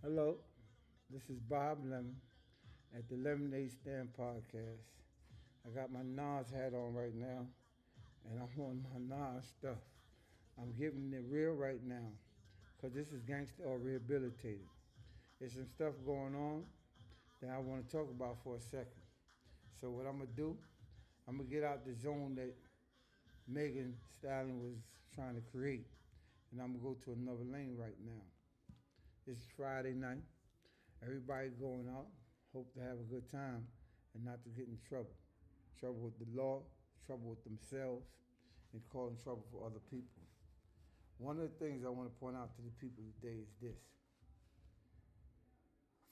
Hello, this is Bob Lemon at the Lemonade Stand Podcast. I got my Nas hat on right now, and I'm on my Nas stuff. I'm giving it real right now, because this is Gangster or Rehabilitated. There's some stuff going on that I want to talk about for a second. So what I'm going to do, I'm going to get out the zone that Megan Stallion was trying to create, and I'm going to go to another lane right now. It's Friday night. Everybody going out, hope to have a good time and not to get in trouble. Trouble with the law, trouble with themselves, and causing trouble for other people. One of the things I want to point out to the people today is this.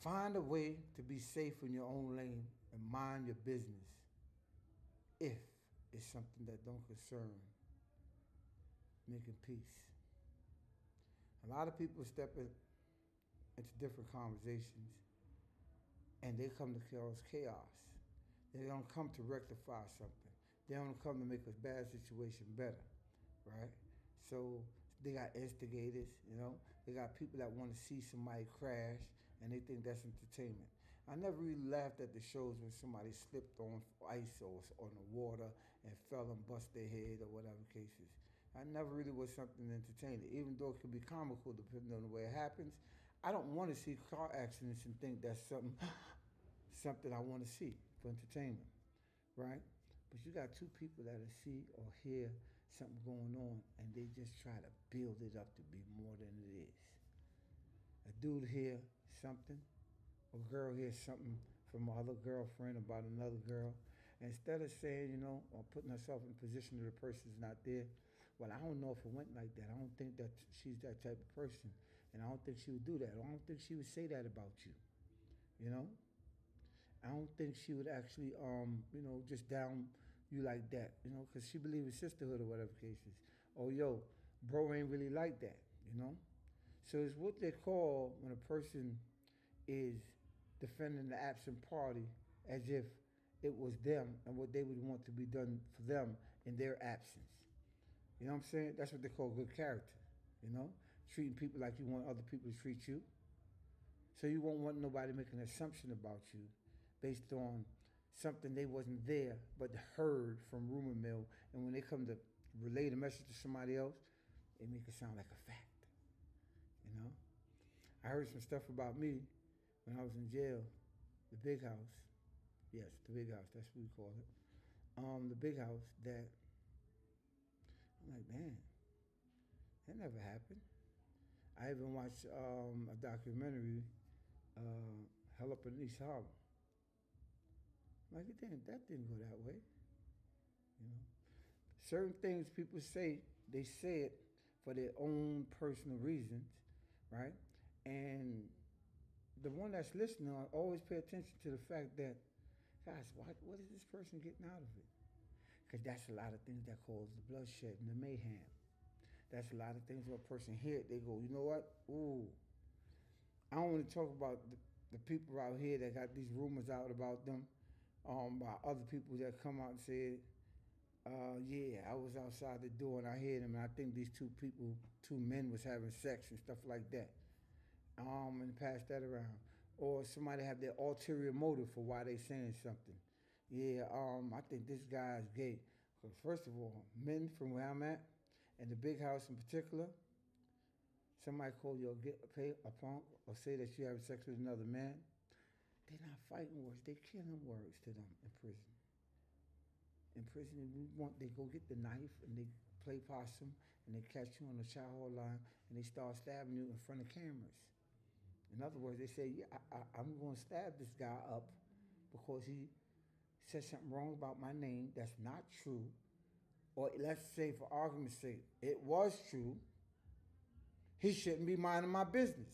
Find a way to be safe in your own lane and mind your business if it's something that don't concern making peace. A lot of people step into different conversations and they come to cause chaos. They don't come to rectify something. They don't come to make a bad situation better, right? So they got instigators, They got people that want to see somebody crash, and they think that's entertainment. I never really laughed at the shows when somebody slipped on ice or on the water and fell and bust their head or whatever cases. I never really was something entertaining, even though it could be comical depending on the way it happens. I don't want to see car accidents and think that's something I want to see for entertainment, right? But you got two people that'll see or hear something going on and they just try to build it up to be more than it is. A dude hear something, a girl hears something from her other girlfriend about another girl. And instead of saying, or putting herself in a position that the person's not there, well, I don't know if it went like that. I don't think that she's that type of person. And I don't think she would do that. I don't think she would say that about you, you know? I don't think she would actually, just down you like that, because she believes in sisterhood or whatever cases. Oh, yo, bro ain't really like that, So it's what they call when a person is defending the absent party as if it was them and what they would want to be done for them in their absence. You know what I'm saying? That's what they call good character, Treating people like you want other people to treat you. So you won't want nobody to make an assumption about you based on something they wasn't there but heard from rumor mill. And when they come to relay the message to somebody else, they make it sound like a fact. I heard some stuff about me when I was in jail, the big house. Yes, the big house, that's what we call it. The big house that I'm like, man, that never happened. I even watched a documentary, Hell Up in East Harlem. Like that didn't go that way, you know. Certain things people say, they say it for their own personal reasons, right? And the one that's listening always pay attention to the fact that, guys, what is this person getting out of it? Because that's a lot of things that cause the bloodshed and the mayhem. That's a lot of things when a person hear it, they go, you know what? Ooh, I don't want to talk about the people out here that got these rumors out about them, by other people that come out and say, yeah, I was outside the door and I heard them, and I think these two men was having sex and stuff like that, and pass that around. Or somebody have their ulterior motive for why they saying something. Yeah, I think this guy is gay. Because first of all, men from where I'm at, and the big house in particular, somebody call you a punk or say that you having sex with another man, they're not fighting words. They're killing words to them in prison. In prison, they go get the knife and they play possum and they catch you on the shower line and they start stabbing you in front of cameras. In other words, they say, yeah, I'm going to stab this guy up because he said something wrong about my name that's not true. Or let's say, for argument's sake, it was true. He shouldn't be minding my business.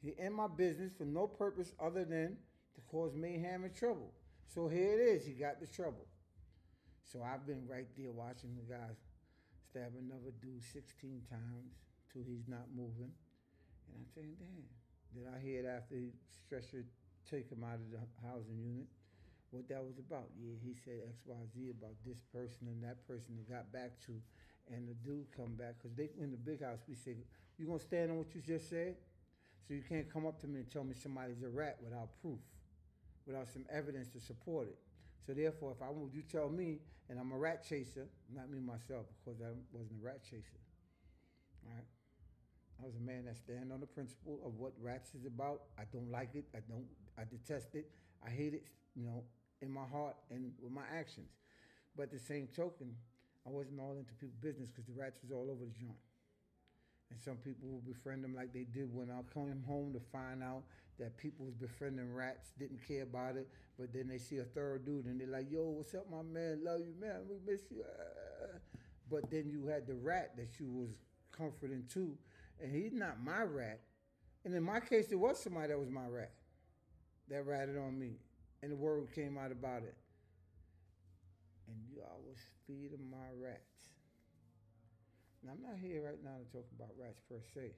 He in my business for no purpose other than to cause mayhem and trouble. So here it is, he got the trouble. So I've been right there watching the guy stab another dude 16 times till he's not moving. And I'm saying, damn. Then I hear it after he stretcher take him out of the housing unit, what that was about. Yeah, he said XYZ about this person and that person that got back to. And the dude come back, because they in the big house, we say, you gonna stand on what you just said? So you can't come up to me and tell me somebody's a rat without proof, without some evidence to support it. So therefore, if I want you tell me, and I'm a rat chaser, not me myself, because I wasn't a rat chaser. All right. I was a man that stand on the principle of what rats is about. I don't like it. I detest it. I hate it, in my heart and with my actions. But at the same token, I wasn't all into people's business because the rats was all over the joint. And some people will befriend them like they did when I came home to find out that people was befriending rats, didn't care about it, but then they see a third dude and they're like, yo, what's up, my man? Love you, man. We miss you. But then you had the rat that you was comforting too, and he's not my rat. And in my case, it was somebody that was my rat that ratted on me, and the word came out about it. And y'all was feeding my rats. Now, I'm not here right now to talk about rats per se.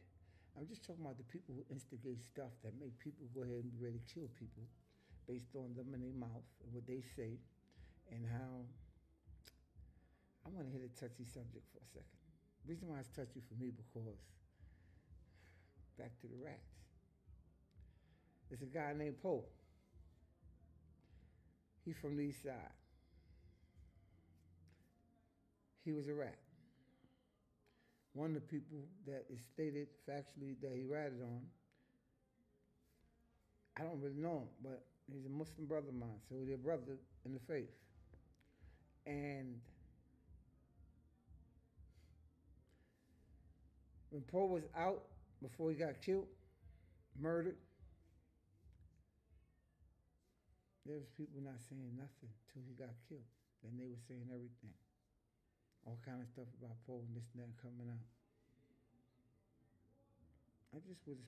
I'm just talking about the people who instigate stuff that make people go ahead and be ready to kill people based on them in their mouth and what they say, and how I want to hit a touchy subject for a second. The reason why it's touchy for me because back to the rats. There's a guy named Poe. He's from the east side. He was a rat. One of the people that is stated factually that he ratted on, I don't really know him, but he's a Muslim brother of mine, so they're brother in the faith. And when Poe was out before he got killed, murdered, there was people not saying nothing till he got killed. Then they were saying everything. All kind of stuff about Poe and this and that coming out. I just would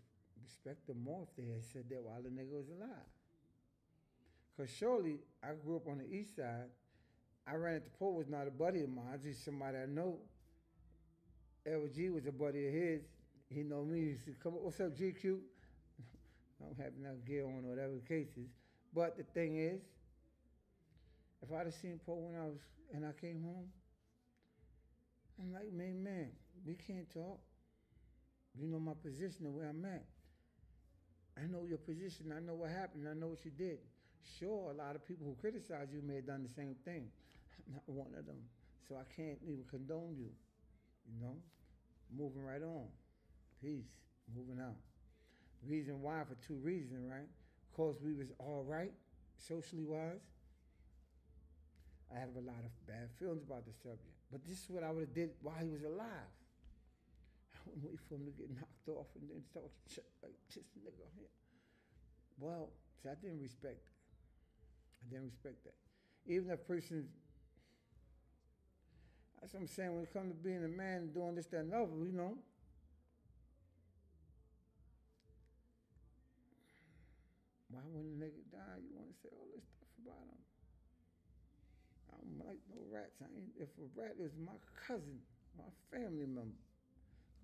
respect them more if they had said that while the nigga was alive. Because surely, I grew up on the east side. I ran into Poe, was not a buddy of mine, just somebody I know. LG was a buddy of his. He know me. He said, "Come on, what's up, GQ?" I don't have enough gear on, whatever the case is. But the thing is, if I'd have seen Poe when I came home, I'm like, man, we can't talk. You know my position and where I'm at. I know your position. I know what happened. I know what you did. Sure, a lot of people who criticize you may have done the same thing. I'm not one of them. So I can't even condone you. Moving right on. Peace. Moving out. Reason why, for two reasons, right? Because we was all right, socially wise. I have a lot of bad feelings about the subject. But this is what I would have did while he was alive. I wouldn't wait for him to get knocked off and then start like this nigga here. Well, see, I didn't respect that. I didn't respect that. Even if a person, that's what I'm saying, when it comes to being a man and doing this, that, and other, why when the nigga die, you want to say all this stuff about him? I don't like no rats. If a rat is my cousin, my family member,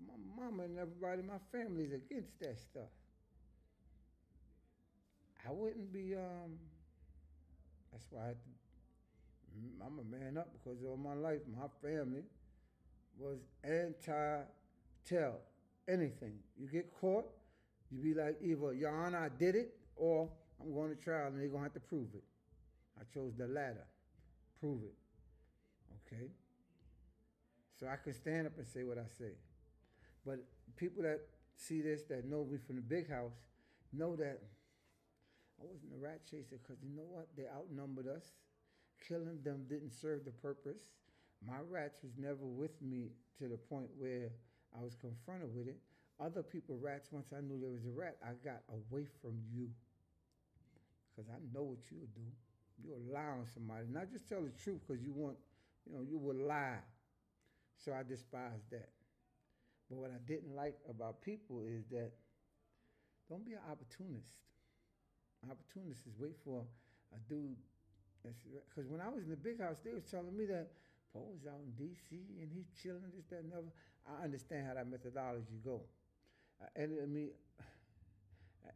my mama and everybody in my family is against that stuff. I wouldn't be, that's why I'm a man up, because all my life, my family was anti-tell anything. You get caught, you be like, either, Your Honor, I did it, or I'm going to trial and they're going to have to prove it. I chose the latter. Prove it. Okay? So I can stand up and say what I say. But people that see this, that know me from the big house, know that I wasn't a rat chaser, because you know what? They outnumbered us. Killing them didn't serve the purpose. My rats was never with me to the point where I was confronted with it. Other people rats, once I knew there was a rat, I got away from you. Because I know what you would do. You'll lie on somebody. Not just tell the truth because you want, you will lie. So I despise that. But what I didn't like about people is that don't be an opportunist. Opportunists is wait for a dude. Because when I was in the big house, they was telling me that Paul was out in D.C. and he's chilling, this, that, and other. I understand how that methodology go. An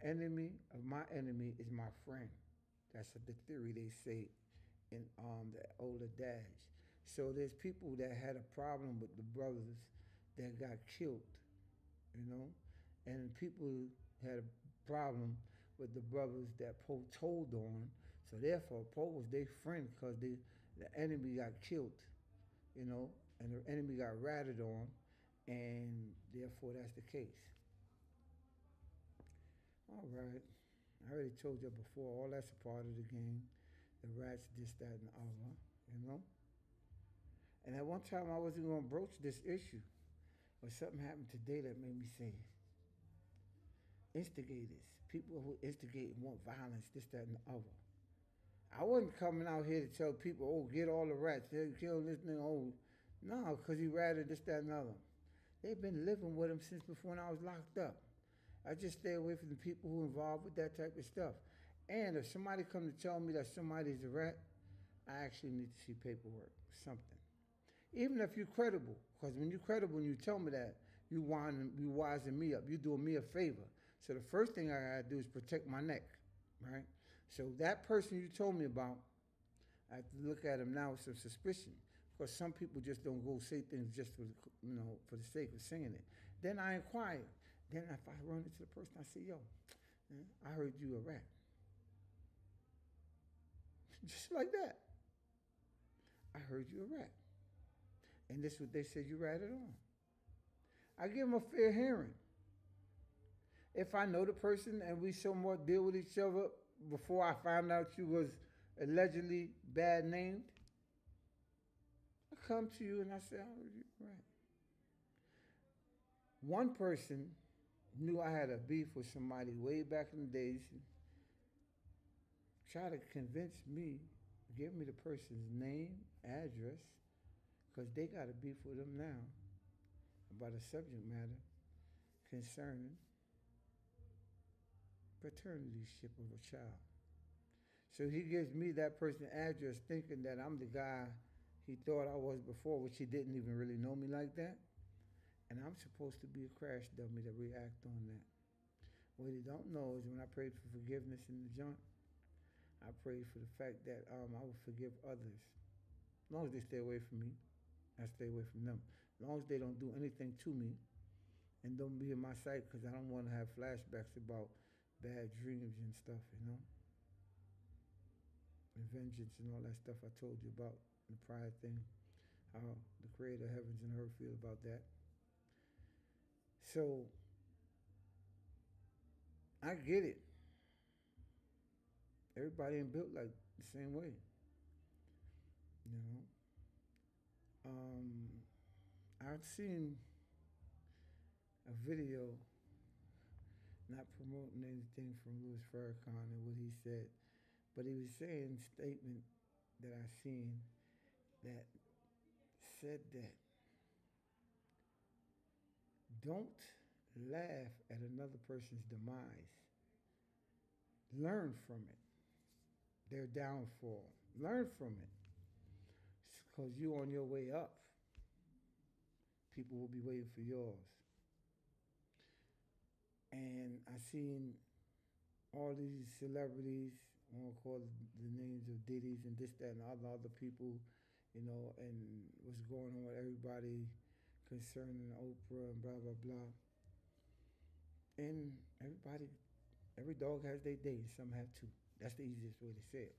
enemy of my enemy is my friend. That's the theory they say in the older dads. So there's people that had a problem with the brothers that got killed, and people had a problem with the brothers that Poe told on. So therefore, Poe was their friend because the enemy got killed, you know, and the enemy got ratted on, and therefore that's the case. All right. I already told you before, all that's a part of the game. The rats, this, that, and the other, you know? And at one time, I wasn't going to broach this issue, but something happened today that made me say, instigators, people who instigate and want violence, this, that, and the other. I wasn't coming out here to tell people, oh, get all the rats, they're killing this nigga, oh, no, because he ratted this, that, and the other. They've been living with him since before when I was locked up. I just stay away from the people who are involved with that type of stuff. And if somebody come to tell me that somebody's a rat, I actually need to see paperwork, something. Even if you're credible, because when you're credible and you tell me that, you wising me up. You're doing me a favor. So the first thing I gotta do is protect my neck, right? So that person you told me about, I have to look at him now with some suspicion, because some people just don't go say things just for the sake of saying it. Then I inquire. Then if I run into the person, I say, yo, man, I heard you a rat. Just like that. I heard you a rat. And this is what they said you ratted on. I give them a fair hearing. If I know the person and we somewhat deal with each other before I found out you was allegedly bad named, I come to you and I say, I heard you a rat. One person knew I had a beef with somebody way back in the days, tried to convince me, give me the person's name, address, because they got a beef with them now about a subject matter concerning paternityship of a child. So he gives me that person's address thinking that I'm the guy he thought I was before, which he didn't even really know me like that. And I'm supposed to be a crash dummy to react on that. What he don't know is when I prayed for forgiveness in the joint, I prayed for the fact that I will forgive others. As long as they stay away from me, I stay away from them. As long as they don't do anything to me and don't be in my sight, because I don't want to have flashbacks about bad dreams and stuff, you know? And vengeance and all that stuff I told you about, the prior thing, how the creator of heavens and earth feel about that. So, I get it. Everybody ain't built like the same way, you know? I've seen a video, not promoting anything from Louis Farrakhan and what he said, but he was saying a statement that I seen that said that don't laugh at another person's demise. Learn from it. Their downfall. Learn from it. Because you're on your way up. People will be waiting for yours. And I seen all these celebrities, I won't call the names of Diddy's and this, that, and other people, you know, and what's going on with everybody concerning Oprah and blah, blah, blah. And every dog has their day, and some have two. That's the easiest way to say it.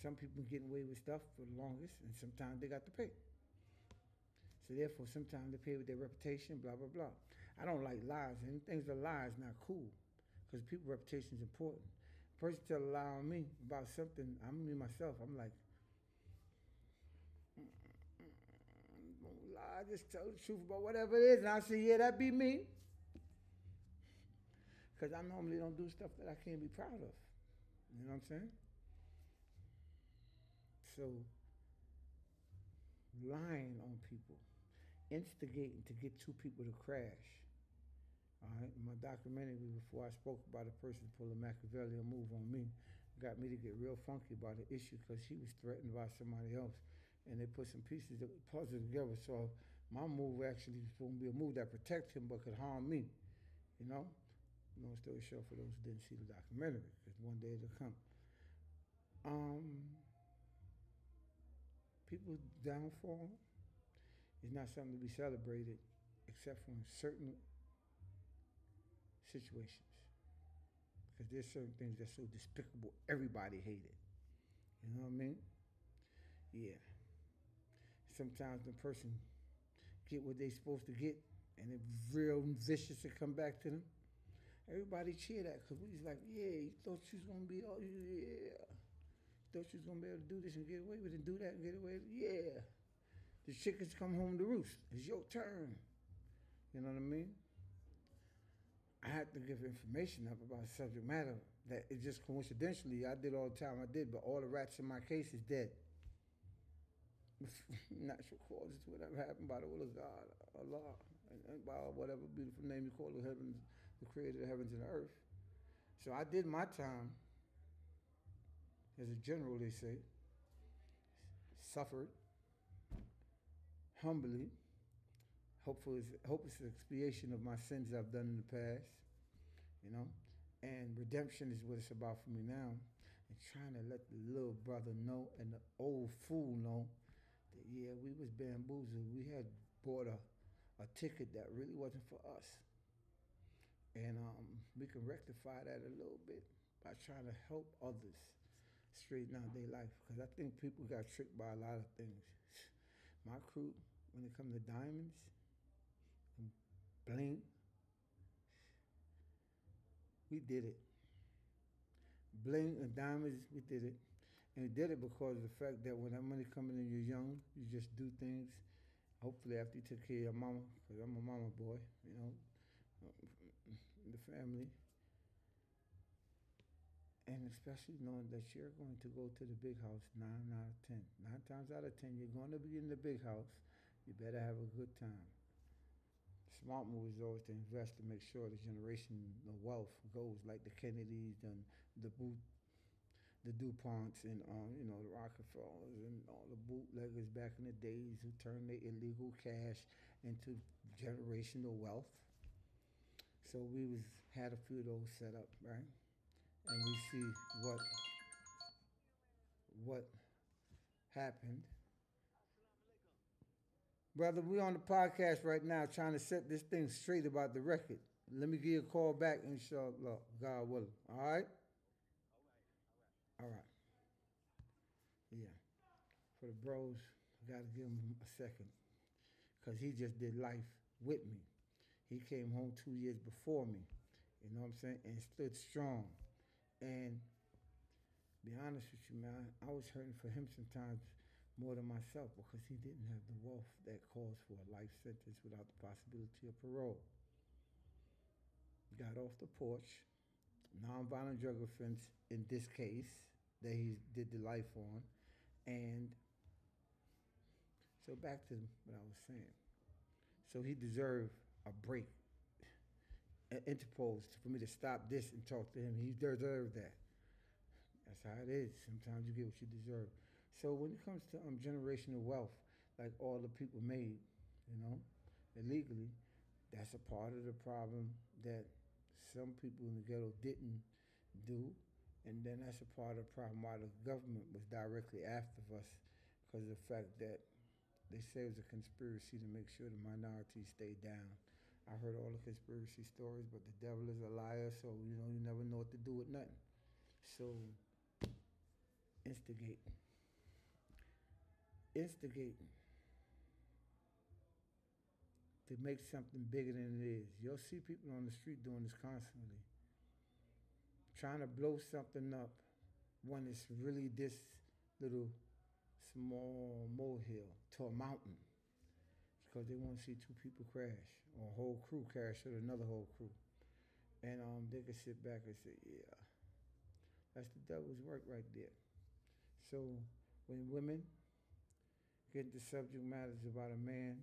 Some people getting away with stuff for the longest, and sometimes they got to pay. So therefore, sometimes they pay with their reputation, blah, blah, blah. I don't like lies. Anything's a lie is not cool, because people's reputation is important. A person tell a lie on me about something, I'm me myself, I'm like, don't lie, just tell the truth about whatever it is. And I say, yeah, that be me. Because I normally don't do stuff that I can't be proud of. You know what I'm saying? So, lying on people, instigating to get two people to crash. All right, in my documentary before I spoke about a person pulling a Machiavellian move on me, got me to get real funky about the issue because she was threatened by somebody else, and they put some pieces of the puzzle together. So my move actually was supposed to be a move that protects him but could harm me. You know, long story short, for those who didn't see the documentary, because one day it'll come. People's downfall is not something to be celebrated, except from certain situations. Because there's certain things that's so despicable, everybody hate it. You know what I mean? Yeah. Sometimes the person get what they supposed to get, and it's real vicious to come back to them. Everybody cheer that because we was like, yeah, you thought you was gonna be all, yeah, thought you was gonna be able to do this and get away with it, do that and get away with it, yeah. The chickens come home to roost. It's your turn. You know what I mean? I had to give information up about subject matter that it just coincidentally I did all the time I did, but all the rats in my case is dead. Natural causes, whatever happened by the will of God, Allah, and by whatever beautiful name you call the heavens, the creator of the heavens and the earth. So I did my time, as a general, they say, suffered humbly. Hope it's an expiation of my sins I've done in the past, you know. And redemption is what it's about for me now. And trying to let the little brother know and the old fool know that, yeah, we was bamboozled. We had bought a ticket that really wasn't for us. And we can rectify that a little bit by trying to help others straighten out their life. Because I think people got tricked by a lot of things. My crew, when it comes to diamonds and bling, we did it. Bling and diamonds, we did it. And we did it because of the fact that when that money coming in, you're young, you just do things. Hopefully after you took care of your mama, because I'm a mama boy, you know, the family. And especially knowing that you're going to go to the big house 9 out of 10. 9 times out of 10, you're going to be in the big house. You better have a good time. Smart move is always to invest to make sure the generation of wealth goes like the Kennedys and the DuPonts and you know, the Rockefellers and all the bootleggers back in the days who turned their illegal cash into generational wealth. So we had a few of those set up, right? And we see what happened. Brother, we on the podcast right now trying to set this thing straight about the record. Let me give you a call back, inshallah, God willing. All right? All right. Yeah. For the bros, I got to give him a second because he just did life with me. He came home 2 years before me, you know what I'm saying, and stood strong. And be honest with you, man, I was hurting for him sometimes more than myself because he didn't have the wealth that calls for a life sentence without the possibility of parole. Got off the porch, nonviolent drug offense in this case that he did the life on. And so back to what I was saying. So he deserved a break, interposed for me to stop this and talk to him. He deserved that. That's how it is. Sometimes you get what you deserve. So when it comes to generational wealth, like all the people made, you know, illegally, that's a part of the problem that some people in the ghetto didn't do. And then that's a part of the problem why the government was directly after us because of the fact that they say it was a conspiracy to make sure the minorities stay down. I heard all the conspiracy stories, but the devil is a liar, so you know you never know what to do with nothing. So instigating to make something bigger than it is. You'll see people on the street doing this constantly, trying to blow something up when it's really this little small molehill to a mountain because they want to see two people crash or a whole crew crash with another whole crew. And they can sit back and say, yeah, that's the devil's work right there. So when women get the subject matters about a man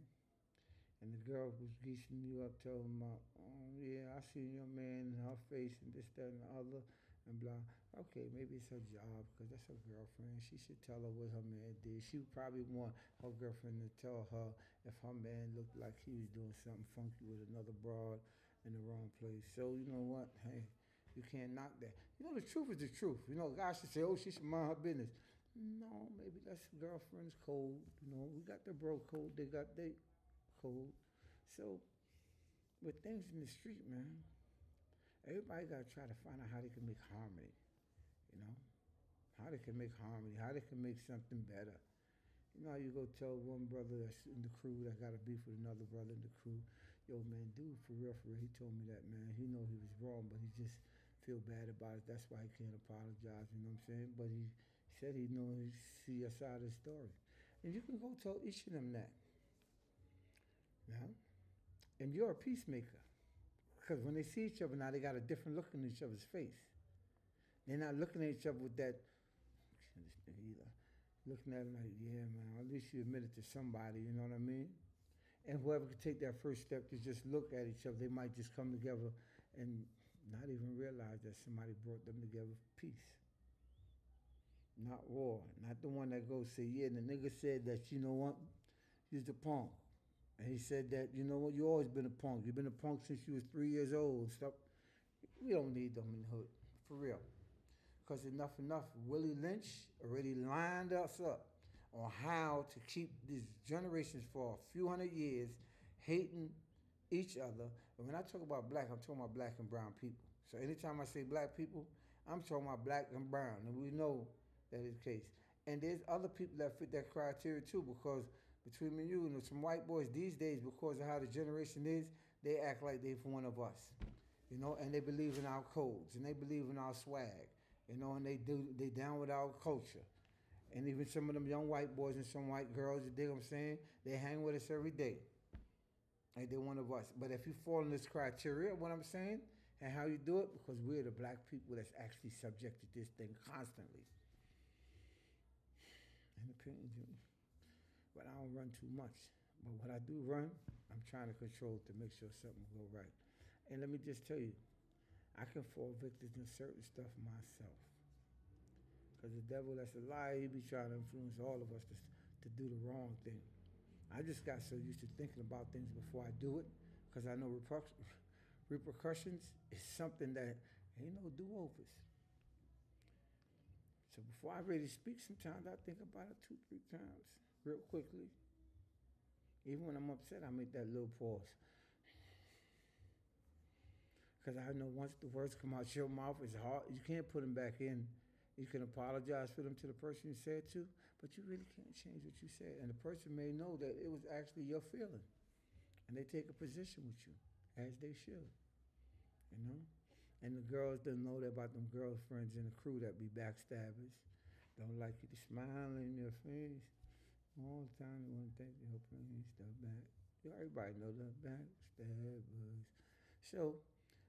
and the girl who's geesing you up telling them about, oh yeah, I seen your man in her face and this, that, and the other, and blah. Okay, maybe it's her job because that's her girlfriend. She should tell her what her man did. She would probably want her girlfriend to tell her if her man looked like he was doing something funky with another broad in the wrong place. So you know what? Hey, you can't knock that. You know, the truth is the truth. You know, guys should say, oh, she should mind her business. No, maybe that's girlfriend's code. You know, we got the bro code. They got their code. So with things in the street, man, Everybody got to try to find out how they can make harmony, you know? How they can make harmony, how they can make something better. You know how you go tell one brother that's in the crew that got a beef with another brother in the crew, yo man, dude, for real, he told me that, man. He know he was wrong, but he just feel bad about it. That's why he can't apologize, you know what I'm saying? But he said he know he see a side of the story. And you can go tell each of them that, you know? And you're a peacemaker. Because when they see each other now, they got a different look in each other's face. They're not looking at each other with that, looking at them like, yeah, man, at least you admitted to somebody, you know what I mean? And whoever could take that first step to just look at each other, they might just come together and not even realize that somebody brought them together for peace. Not war. Not the one that goes say, yeah, the nigga said that, you know what, he's the punk. And he said that, you know what, you always been a punk. You've been a punk since you was 3 years old and stuff. We don't need them in the hood, for real. Because enough. Willie Lynch already lined us up on how to keep these generations for a few hundred years hating each other. And when I talk about black, I'm talking about black and brown people. So anytime I say black people, I'm talking about black and brown. And we know that is the case. And there's other people that fit that criteria too, because between me and you and some white boys these days, because of how the generation is, they act like they're one of us. You know, and they believe in our codes and they believe in our swag. You know, and they down with our culture. And even some of them young white boys and some white girls, you dig what I'm saying? They hang with us every day. Like they're one of us. But if you fall in this criteria, what I'm saying, and how you do it, because we're the black people that's actually subject to this thing constantly. Independent, but I don't run too much. But what I do run, I'm trying to control to make sure something will go right. And let me just tell you, I can fall victim to certain stuff myself. Because the devil, that's a lie, he be trying to influence all of us to do the wrong thing. I just got so used to thinking about things before I do it, because I know repercussions is something that ain't no do-overs. So before I ready to speak, sometimes I think about it 2-3 times, real quickly. Even when I'm upset, I make that little pause. Because I know once the words come out your mouth, it's hard. You can't put them back in. You can apologize for them to the person you said to, but you really can't change what you said. And the person may know that it was actually your feeling. And they take a position with you, as they should. You know? And the girls don't know that about them girlfriends in the crew that be backstabbers. Don't like you to smile in your face all the time. They want to think they're playing stuff back. Everybody know the backstabbers. So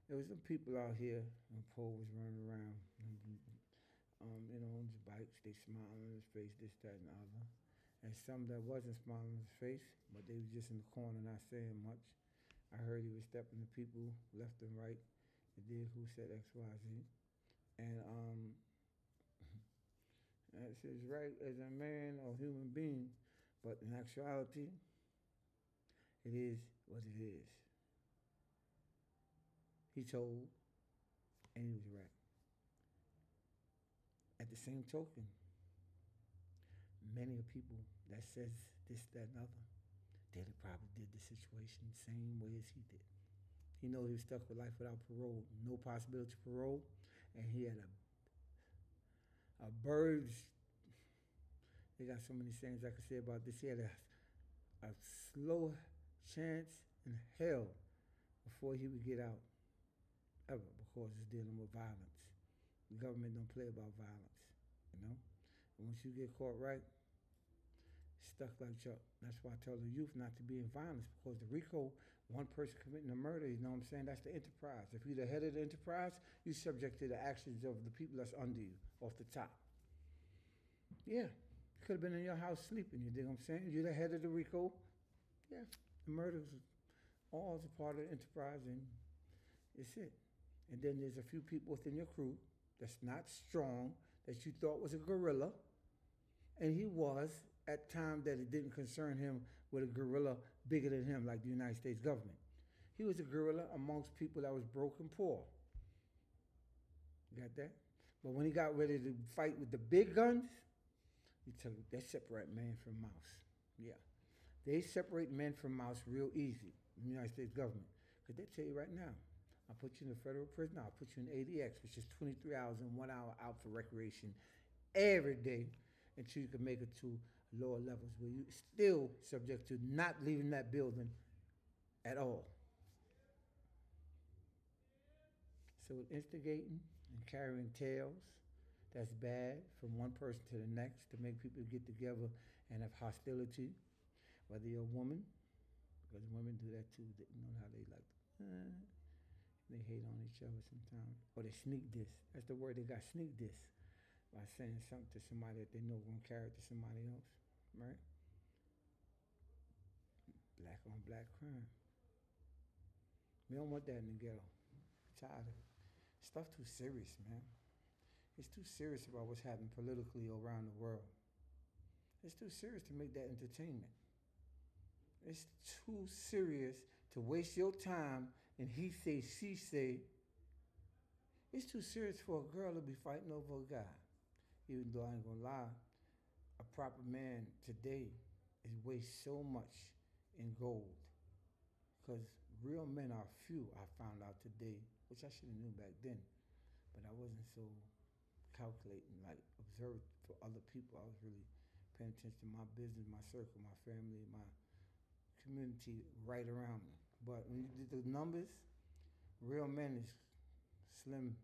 there was some people out here, and Paul was running around, you know, on his bikes. They smiling in his face, this, that, and the other. And some that wasn't smiling in his face, but they was just in the corner not saying much. I heard he was stepping to people left and right. He did who said X, Y, Z. And that's his right as a man or human being. But in actuality, it is what it is. He told, and he was right. At the same token, many people that says this, that, and other, they probably did the situation the same way as he did. He knows he was stuck with life without parole, no possibility of parole, and he had a bird's, they got so many sayings I could say about this, he had a slow chance in hell before he would get out, ever, because it's dealing with violence. The government don't play about violence, you know? And once you get caught right, stuck like Chuck. That's why I tell the youth not to be in violence, because the RICO, one person committing a murder, you know what I'm saying? That's the enterprise. If you're the head of the enterprise, you're subject to the actions of the people that's under you, off the top. Yeah, you could have been in your house sleeping, you dig what I'm saying? You're the head of the RICO. Yeah, the murders all is a part of the enterprise, and it's it. And then there's a few people within your crew that's not strong, that you thought was a gorilla, and he was, at times that it didn't concern him with a gorilla bigger than him, like the United States government. He was a gorilla amongst people that was broke and poor. You got that? But when he got ready to fight with the big guns, you tell him, they separate man from mouse. Yeah. They separate men from mouse real easy in the United States government. Because they tell you right now, I'll put you in a federal prison. I'll put you in ADX, which is 23 hours and 1 hour out for recreation every day until you can make it to lower levels where you still subject to not leaving that building at all. So instigating and carrying tales, that's bad from one person to the next to make people get together and have hostility, whether you're a woman, because women do that too. They know how they like they hate on each other sometimes. Or they sneak diss. That's the word they got, sneak diss. By saying something to somebody that they know won't carry it to somebody else. Right? Black on black crime. We don't want that in the ghetto. I'm tired of it. Stuff too serious, man. It's too serious about what's happening politically around the world. It's too serious to make that entertainment. It's too serious to waste your time and he say, she say. It's too serious for a girl to be fighting over a guy. Even though I ain't gonna lie, a proper man today is wastes so much in gold. Because real men are few, I found out today, which I should have knew back then. But I wasn't so calculating, like observed for other people. I was really paying attention to my business, my circle, my family, my community right around me. But when you did the numbers, real men is slim.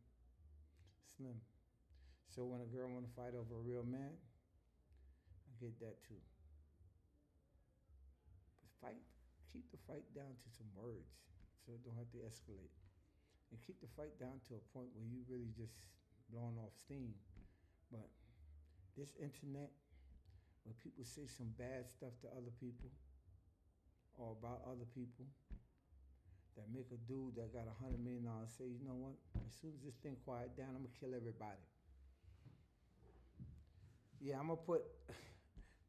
So when a girl want to fight over a real man, I get that too. But keep the fight down to some words so it don't have to escalate. And keep the fight down to a point where you really just blowing off steam. But this internet, where people say some bad stuff to other people or about other people, that make a dude that got $100 million say, you know what, as soon as this thing quiet down, I'm gonna kill everybody. Yeah, I'm gonna put,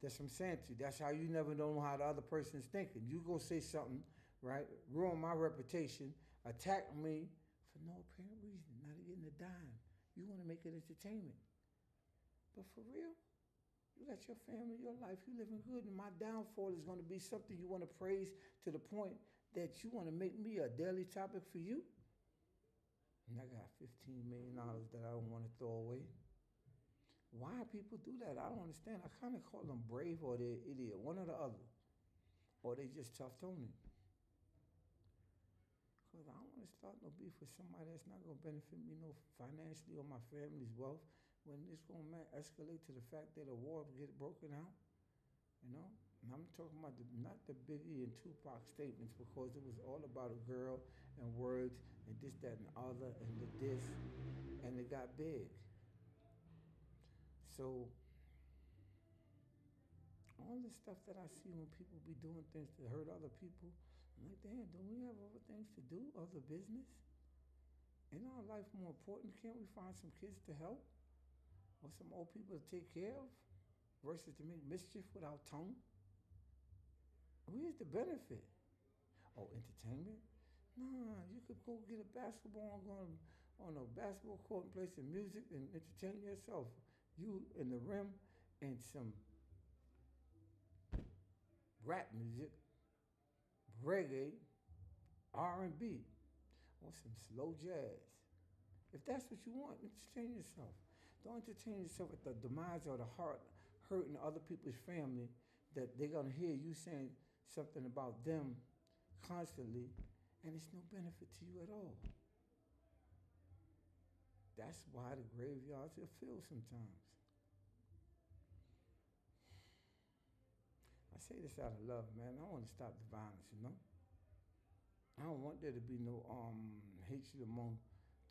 that's what I'm saying to you. That's how you never know how the other person's thinking. You go say something, right, ruin my reputation, attack me for no apparent reason, not getting a dime. You wanna make it entertainment. But for real, you got your family, your life, you living good, and my downfall is gonna be something you wanna praise to the point that you wanna make me a daily topic for you? And I got $15 million that I don't wanna throw away. Why people do that? I don't understand. I kind of call them brave or they're idiot, one or the other. Or they just tough-toned. Because I don't want to start no beef with somebody that's not going to benefit me no financially or my family's wealth when it's going to escalate to the fact that a war will get broken out. You know? And I'm talking about not the Biggie and Tupac statements because it was all about a girl and words and this, that, and the other and the this, and it got big. So, all the stuff that I see when people be doing things to hurt other people, I'm like, damn, don't we have other things to do, other business? Ain't our life more important? Can't we find some kids to help? Or some old people to take care of? Versus to make mischief with our tongue? Where's the benefit? Oh, entertainment? Nah, you could go get a basketball and go on a basketball court and play some music and entertain yourself. You in the rim and some rap music, reggae, R&B, or some slow jazz. If that's what you want, entertain yourself. Don't entertain yourself at the demise or the heart hurting other people's family that they're gonna hear you saying something about them constantly and it's no benefit to you at all. That's why the graveyards are filled sometimes. I say this out of love, man. I want to stop the violence, you know? I don't want there to be no hatred among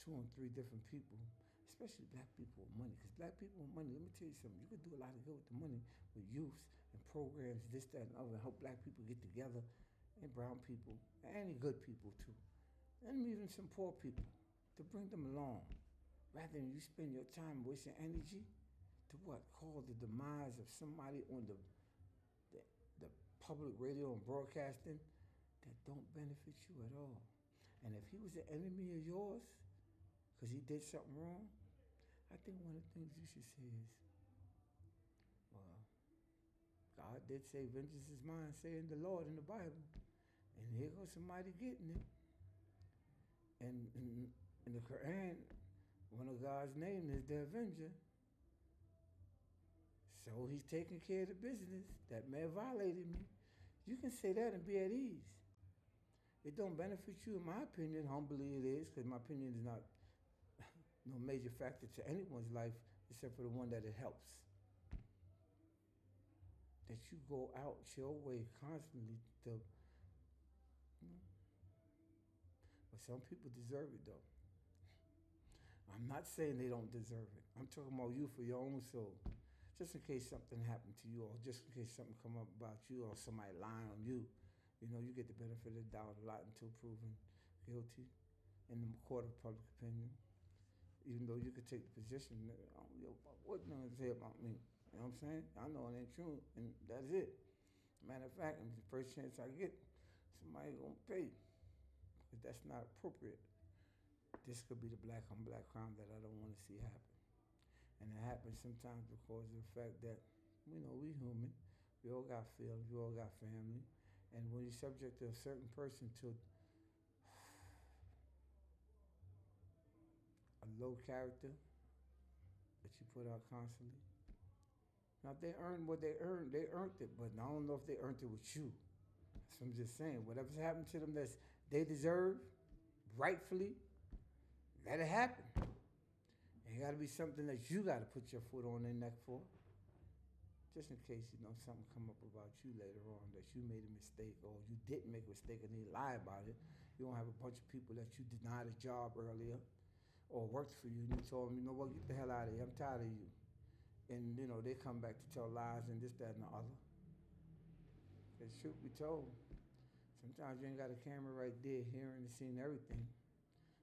2 and 3 different people, especially black people with money. Because black people with money, let me tell you something, you can do a lot of good with the money with youth and programs, this, that, and other, and help black people get together, and brown people, and any good people too. And even some poor people, to bring them along. Rather than you spend your time wasting energy to what? Call the demise of somebody on the public radio and broadcasting that don't benefit you at all. And if he was an enemy of yours, because he did something wrong, I think one of the things you should say is, well, God did say, vengeance is mine, saying the Lord in the Bible. And here goes somebody getting it. And in the Quran, one of God's names is the Avenger. So he's taking care of the business. That man violated me. You can say that and be at ease. It don't benefit you, in my opinion. Humbly it is, because my opinion is not no major factor to anyone's life except for the one that it helps. That you go out your way constantly to, but some people deserve it though. I'm not saying they don't deserve it. I'm talking about you for your own soul. Just in case something happened to you, or just in case something come up about you, or somebody lying on you, you get the benefit of the doubt a lot until proven guilty in the court of public opinion. Even though you could take the position, I don't give a fuck what no one say about me. You know what I'm saying? I know it ain't true, and that's it. Matter of fact, the first chance I get, somebody gonna pay, because that's not appropriate. This could be the black on black crime that I don't want to see happen. And it happens sometimes because of the fact that, we human. We all got feelings, we all got family. And when you're subject to a certain person to a low character that you put out constantly. Now, if they earned what they earned it, but I don't know if they earned it with you. So I'm just saying, whatever's happened to them that they deserve, rightfully, let it happen. It got to be something that you got to put your foot on their neck for. Just in case, something come up about you later on that you made a mistake, or you didn't make a mistake and they lie about it. You don't have a bunch of people that you denied a job earlier or worked for you, and you told them, you know what, get the hell out of here, I'm tired of you. And, they come back to tell lies and this, that, and the other. Because truth be told, sometimes you ain't got a camera right there hearing and seeing everything.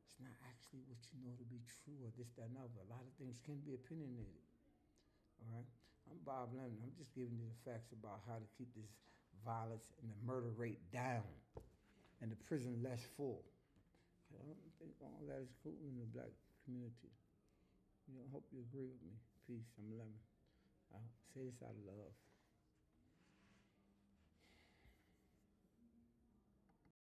It's not actually what you know to be true or this, that, and other. A lot of things can be opinionated. All right? I'm Bob Lemon. I'm just giving you the facts about how to keep this violence and the murder rate down and the prison less full. I don't think all that is cool in the black community. I hope you agree with me. Peace. I'm Lemon. I say this out of love.